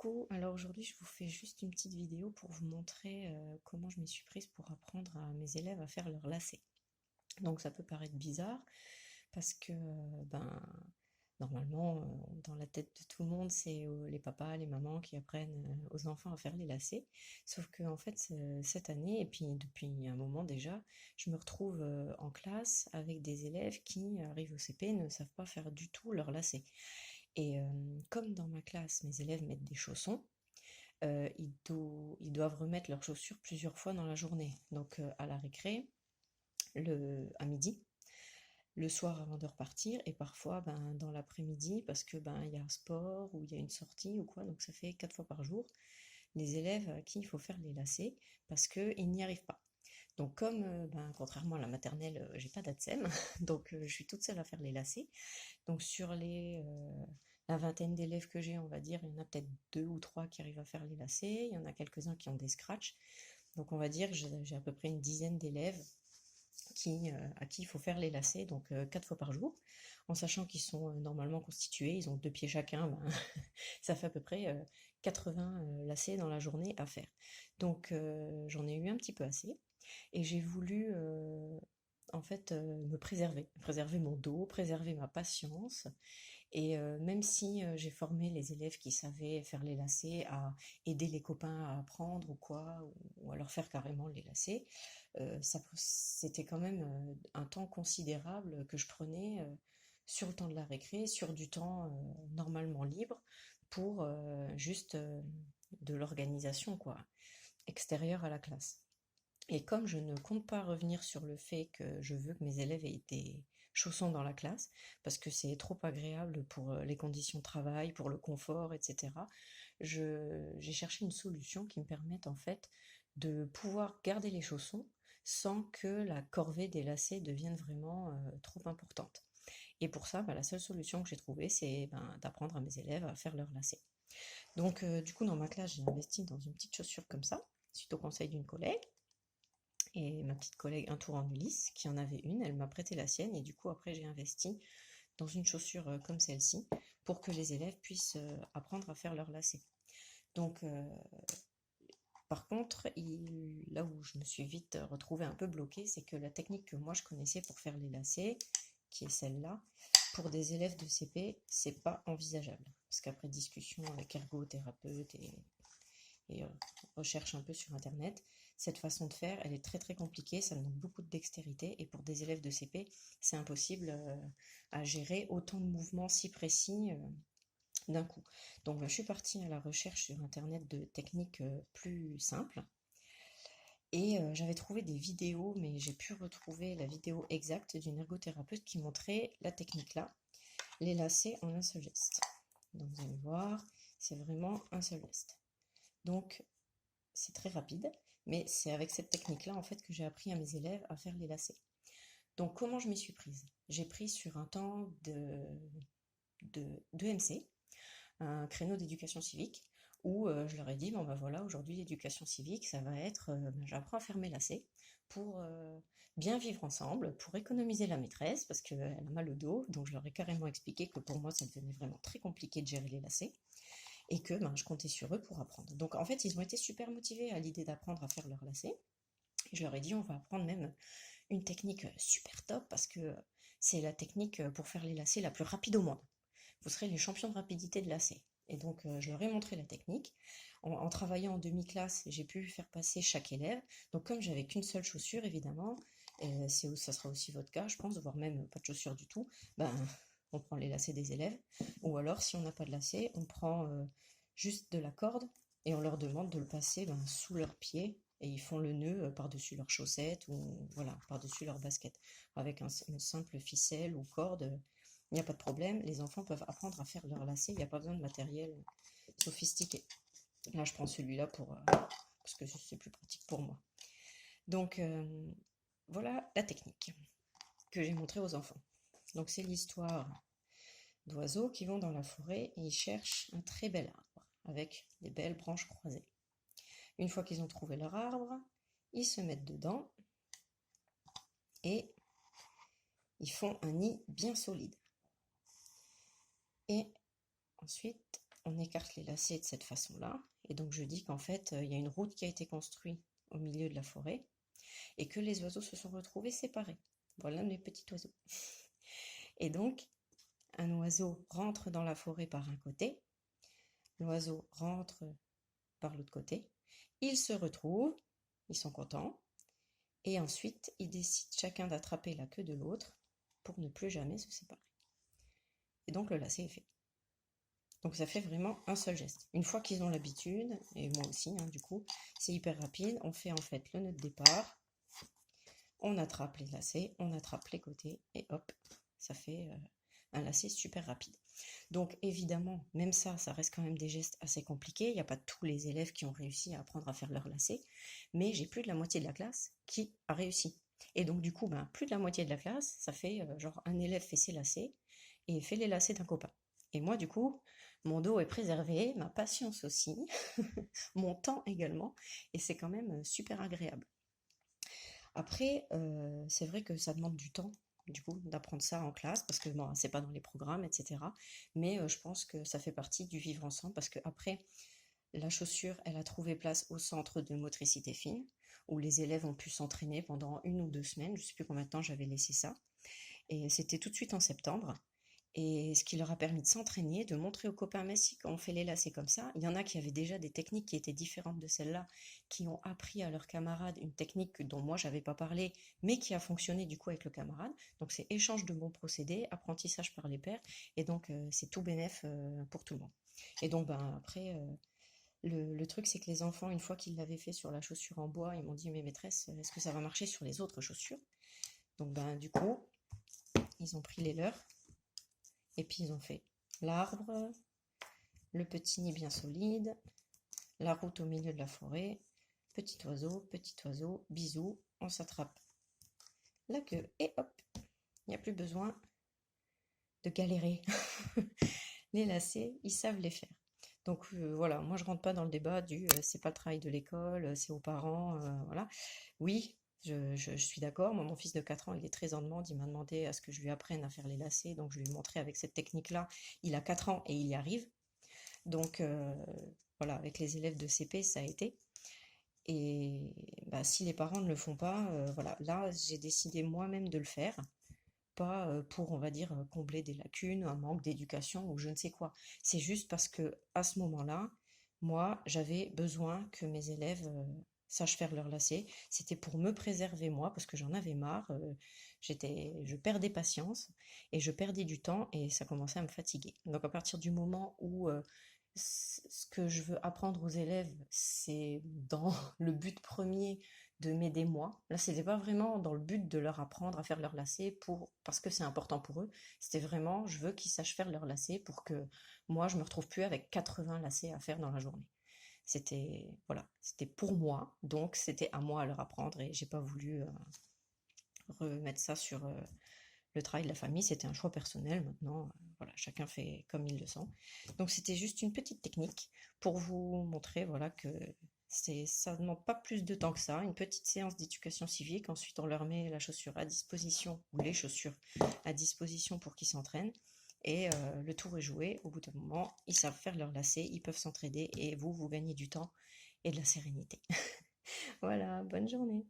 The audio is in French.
Coucou, alors aujourd'hui je vous fais juste une petite vidéo pour vous montrer comment je m'y suis prise pour apprendre à mes élèves à faire leurs lacets. Donc ça peut paraître bizarre parce que normalement dans la tête de tout le monde c'est les papas, les mamans qui apprennent aux enfants à faire les lacets. Sauf que en fait cette année et puis depuis un moment déjà, je me retrouve en classe avec des élèves qui arrivent au CP et ne savent pas faire du tout leurs lacets. Et comme dans ma classe, mes élèves mettent des chaussons, ils doivent remettre leurs chaussures plusieurs fois dans la journée. Donc à la récré, à midi, le soir avant de repartir, et parfois dans l'après-midi, parce que il y a un sport ou il y a une sortie ou quoi, donc ça fait 4 fois par jour, les élèves à qui il faut faire les lacets, parce qu'ils n'y arrivent pas. Donc comme, contrairement à la maternelle, j'ai pas d'ATSEM, donc je suis toute seule à faire les lacets. Donc sur la vingtaine d'élèves que j'ai, on va dire, il y en a peut-être 2 ou 3 qui arrivent à faire les lacets, il y en a quelques-uns qui ont des scratchs. Donc on va dire que j'ai à peu près une dizaine d'élèves à qui il faut faire les lacets, donc 4 fois par jour, en sachant qu'ils sont normalement constitués, ils ont 2 pieds chacun, ça fait à peu près 80 lacets dans la journée à faire. Donc j'en ai eu un petit peu assez, et j'ai voulu en fait me préserver mon dos, préserver ma patience, et même si j'ai formé les élèves qui savaient faire les lacets à aider les copains à apprendre ou quoi, ou à leur faire carrément les lacets, c'était quand même un temps considérable que je prenais sur le temps de la récré, sur du temps normalement libre, pour juste de l'organisation, quoi, extérieure à la classe. Et comme je ne compte pas revenir sur le fait que je veux que mes élèves aient des chaussons dans la classe, parce que c'est trop agréable pour les conditions de travail, pour le confort, etc., j'ai cherché une solution qui me permette en fait de pouvoir garder les chaussons sans que la corvée des lacets devienne vraiment trop importante. Et pour ça, la seule solution que j'ai trouvée, c'est d'apprendre à mes élèves à faire leurs lacets. Donc du coup, dans ma classe, j'ai investi dans une petite chaussure comme ça, suite au conseil d'une collègue. Et ma petite collègue Un Tour en Ulysse, qui en avait une, elle m'a prêté la sienne, et du coup après j'ai investi dans une chaussure comme celle-ci pour que les élèves puissent apprendre à faire leurs lacets. Donc par contre, là où je me suis vite retrouvée un peu bloquée, c'est que la technique que moi je connaissais pour faire les lacets, qui est celle-là, pour des élèves de CP, c'est pas envisageable. Parce qu'après discussion avec ergothérapeute et recherche un peu sur internet, cette façon de faire, elle est très très compliquée, ça demande beaucoup de dextérité, et pour des élèves de CP, c'est impossible à gérer autant de mouvements si précis d'un coup. Donc je suis partie à la recherche sur internet de techniques plus simples, et j'avais trouvé des vidéos, mais j'ai pu retrouver la vidéo exacte d'une ergothérapeute qui montrait la technique là, les lacets en un seul geste. Donc vous allez voir, c'est vraiment un seul geste. Donc c'est très rapide, mais c'est avec cette technique-là en fait que j'ai appris à mes élèves à faire les lacets. Donc comment je m'y suis prise? J'ai pris sur un temps de MC, un créneau d'éducation civique, où je leur ai dit, bon voilà, aujourd'hui l'éducation civique, ça va être, j'apprends à faire mes lacets pour bien vivre ensemble, pour économiser la maîtresse, parce qu'elle a mal au dos, donc je leur ai carrément expliqué que pour moi ça devenait vraiment très compliqué de gérer les lacets, et que je comptais sur eux pour apprendre. Donc en fait, ils ont été super motivés à l'idée d'apprendre à faire leurs lacets. Et je leur ai dit, on va apprendre même une technique super top, parce que c'est la technique pour faire les lacets la plus rapide au monde. Vous serez les champions de rapidité de lacets. Et donc je leur ai montré la technique. En travaillant en demi-classe, j'ai pu faire passer chaque élève. Donc comme j'avais qu'une seule chaussure, évidemment, ça sera aussi votre cas, je pense, voire même pas de chaussure du tout, on prend les lacets des élèves. Ou alors, si on n'a pas de lacets, on prend juste de la corde et on leur demande de le passer sous leurs pieds, et ils font le nœud par-dessus leurs chaussettes ou voilà, par-dessus leurs baskets. Avec une simple ficelle ou corde, il n'y a pas de problème. Les enfants peuvent apprendre à faire leurs lacets, il n'y a pas besoin de matériel sophistiqué. Là, je prends celui-là parce que c'est plus pratique pour moi. Donc, voilà la technique que j'ai montrée aux enfants. Donc, c'est l'histoire d'oiseaux qui vont dans la forêt et ils cherchent un très bel arbre avec des belles branches croisées. Une fois qu'ils ont trouvé leur arbre, ils se mettent dedans et ils font un nid bien solide. Et ensuite, on écarte les lacets de cette façon-là. Et donc je dis qu'en fait, il y a une route qui a été construite au milieu de la forêt et que les oiseaux se sont retrouvés séparés. Voilà les petits oiseaux. Et donc, un oiseau rentre dans la forêt par un côté, l'oiseau rentre par l'autre côté, ils se retrouvent, ils sont contents, et ensuite ils décident chacun d'attraper la queue de l'autre pour ne plus jamais se séparer. Et donc le lacet est fait. Donc ça fait vraiment un seul geste. Une fois qu'ils ont l'habitude, et moi aussi du coup, c'est hyper rapide, on fait en fait le nœud de départ, on attrape les lacets, on attrape les côtés, et hop, ça fait un lacet super rapide. Donc évidemment, même ça reste quand même des gestes assez compliqués. Il n'y a pas tous les élèves qui ont réussi à apprendre à faire leur lacet, mais j'ai plus de la moitié de la classe qui a réussi. Et donc du coup, plus de la moitié de la classe, ça fait genre un élève fait ses lacets et fait les lacets d'un copain. Et moi du coup, mon dos est préservé, ma patience aussi, mon temps également, et c'est quand même super agréable. Après, c'est vrai que ça demande du temps, du coup, d'apprendre ça en classe, parce que bon, c'est pas dans les programmes, etc. Mais je pense que ça fait partie du vivre ensemble, parce que après, la chaussure, elle a trouvé place au centre de motricité fine, où les élèves ont pu s'entraîner pendant 1 ou 2 semaines, je sais plus combien de temps j'avais laissé ça. Et c'était tout de suite en septembre. Et ce qui leur a permis de s'entraîner, de montrer aux copains, mais si, quand on fait les lacets comme ça, il y en a qui avaient déjà des techniques qui étaient différentes de celles-là, qui ont appris à leurs camarades une technique dont moi j'avais pas parlé, mais qui a fonctionné du coup avec le camarade. Donc c'est échange de bons procédés, apprentissage par les pairs, et donc c'est tout bénef pour tout le monde. Et donc après, le truc c'est que les enfants, une fois qu'ils l'avaient fait sur la chaussure en bois, ils m'ont dit, mais maîtresse, est-ce que ça va marcher sur les autres chaussures? Donc du coup, ils ont pris les leurs. Et puis ils ont fait l'arbre, le petit nid bien solide, la route au milieu de la forêt, petit oiseau, bisous, on s'attrape la queue et hop, il n'y a plus besoin de galérer. Les lacets, ils savent les faire. Donc voilà, moi je rentre pas dans le débat du c'est pas le travail de l'école, c'est aux parents, voilà. Oui, je suis d'accord. Moi, mon fils de 4 ans, il est très en demande. Il m'a demandé à ce que je lui apprenne à faire les lacets. Donc, je lui ai montré avec cette technique-là. Il a 4 ans et il y arrive. Donc, voilà, avec les élèves de CP, ça a été. Et si les parents ne le font pas, voilà, là, j'ai décidé moi-même de le faire. Pas pour, on va dire, combler des lacunes, un manque d'éducation ou je ne sais quoi. C'est juste parce que à ce moment-là, moi, j'avais besoin que mes élèves sachent faire leur lacets. C'était pour me préserver moi, parce que j'en avais marre. Je perdais patience et je perdais du temps et ça commençait à me fatiguer. Donc à partir du moment où ce que je veux apprendre aux élèves, c'est dans le but premier de m'aider moi. Là, c'était pas vraiment dans le but de leur apprendre à faire leur lacets parce que c'est important pour eux. C'était vraiment, je veux qu'ils sachent faire leur lacets pour que moi, je me retrouve plus avec 80 lacets à faire dans la journée. C'était, voilà, c'était pour moi, donc c'était à moi à leur apprendre et j'ai pas voulu remettre ça sur le travail de la famille. C'était un choix personnel. Maintenant, voilà, chacun fait comme il le sent. Donc c'était juste une petite technique pour vous montrer, voilà, que ça ne demande pas plus de temps que ça. Une petite séance d'éducation civique. Ensuite, on leur met la chaussure à disposition ou les chaussures à disposition pour qu'ils s'entraînent. Et le tour est joué. Au bout d'un moment, ils savent faire leur lacets, ils peuvent s'entraider et vous gagnez du temps et de la sérénité. Voilà, bonne journée.